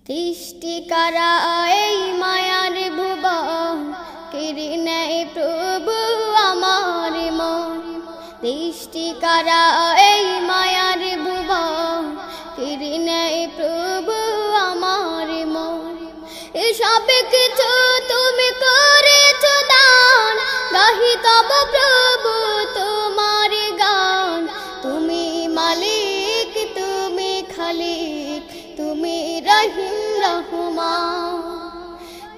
সৃষ্টি করা এই মায়ার ভুবন কেড়ে নেয় প্রভু আমার মন। সৃষ্টি করা এই মায়ার ভুবন কেড়ে নেয় প্রভু আমার মন। এসব কিছু তুমি করেছ দান, গাহি তব প্রভু তোমার গান। তুমি মালিক, তুমি খালিক, তুমি রহিম রহমান।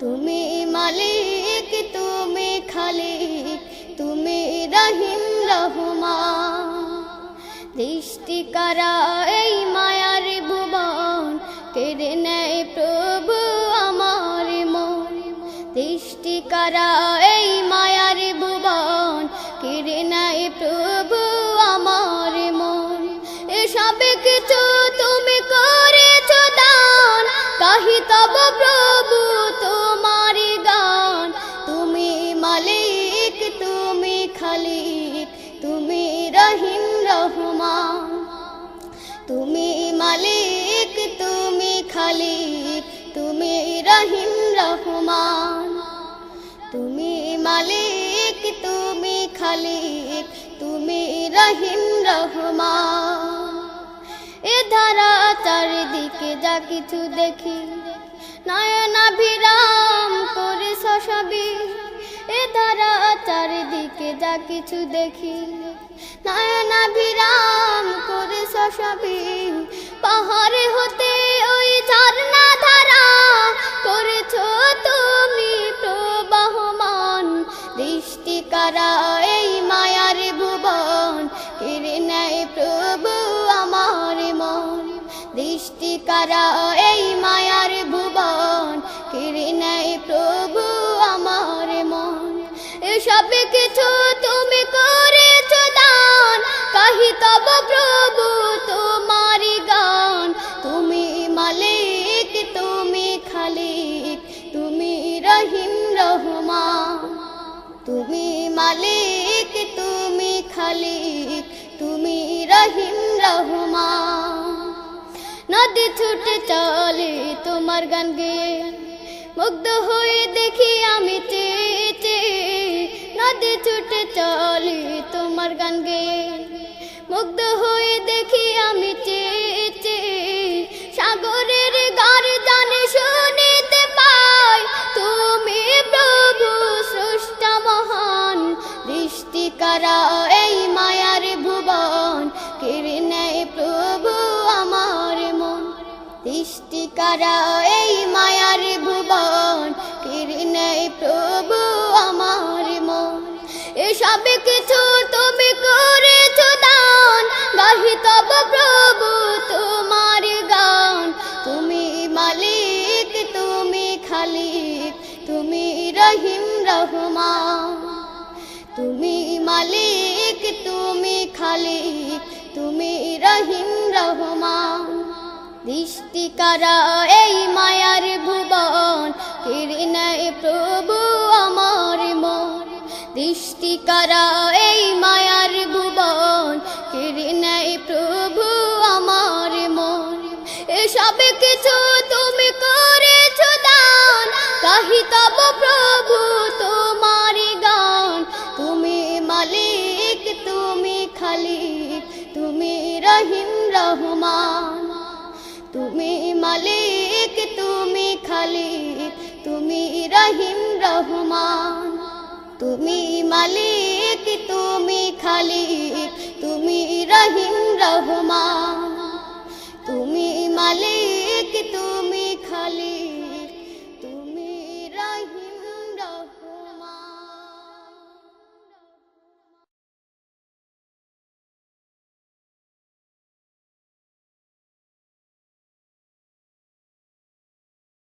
তুমি মালিক, তুমি খালিক, তুমি রহিম রহমান। সৃষ্টি করা এই মায়ার ভুবন কেড়ে নেয় প্রভু আমার মন। সৃষ্টি করা এই মায়ার ভুবন কেড়ে নেয় প্রভু আমার মন। এসব কিছু তুমি করেছ দান, গাহি তব প্রভু তোমার গান। তুমি মালিক, তুমি খালিক, তুমি রহিম রহমান। তুমি মালিক, তুমি খালিক, তুমি রহিম রহমান। তুমি মালিক, তুমি খালিক, তুমি রহিম রহমান। এ ধারা চারিদিকে যা কিছু দেখি, নয়নাভিরাম করে শশাবি। এ ধারা চারিদিকে যা কিছু দেখি, নয়নাভিরাম করে শশাবি। পাহাড়ে হতে ওই ঝর্ণা ধারা করেছ তুমি প্রবাহমান। সৃষ্টি করা এই মায়ার ভুবন কেড়ে নেয় প্রভু আমার মন। সৃষ্টি করা এই মায়ার ভুবন কেড়ে নেয় প্রভু আমার মন। এসব কিছু তুমি করেছ দান, গাহি তব প্রভু তোমার গান। তুমি মালিক, তুমি খালিক, তুমি রহিম রহমান। তুমি মালিক, তুমি খালিক, তুমি রহিম রহমান। নদী ছুটে চলে তোমার গান গেয়ে, মুগ্ধ হয়ে দেখি আমি চেয়ে চেয়ে। নদী ছুটে চলে তোমার গান গেয়ে, মুগ্ধ হয়ে দেখি আমি চেয়ে চেয়ে। সাগরের গর্জনে শুনিতে পাই, তুমি প্রভু স্রষ্টা মহান। সৃষ্টি করা এই মায়ার ভুবন কেড়ে নেয় প্রভু আমার মন। সৃষ্টি করা এই মায়ার ভুবন কেড়ে নেয় প্রভু আমার মন। এসব কিছু তুমি করেছ দান, গাহি তব প্রভু তোমার গান। তুমি মালিক, তুমি খালিক, তুমি রহিম রহমান। তুমি মালিক, তুমি খালিক, তুমি রহিম রহমান। সৃষ্টি করা এই মায়ার ভুবন কেড়ে নেয় প্রভু আমার মন। সৃষ্টি করা এই মায়ার ভুবন কেড়ে নেয় প্রভু আমার মন। এসব কিছু তুমি করেছ দান, গাহি তব প্রভু তোমার গান। তুমি মালিক, তুমি খালিক, তুমি রহিম রহমান। তুমি মালিক, তুমি খালিক, তুমি রহিম রহমান। তুমি মালিক, তুমি খালিক, তুমি রহিম রহমান। তুমি মালিক।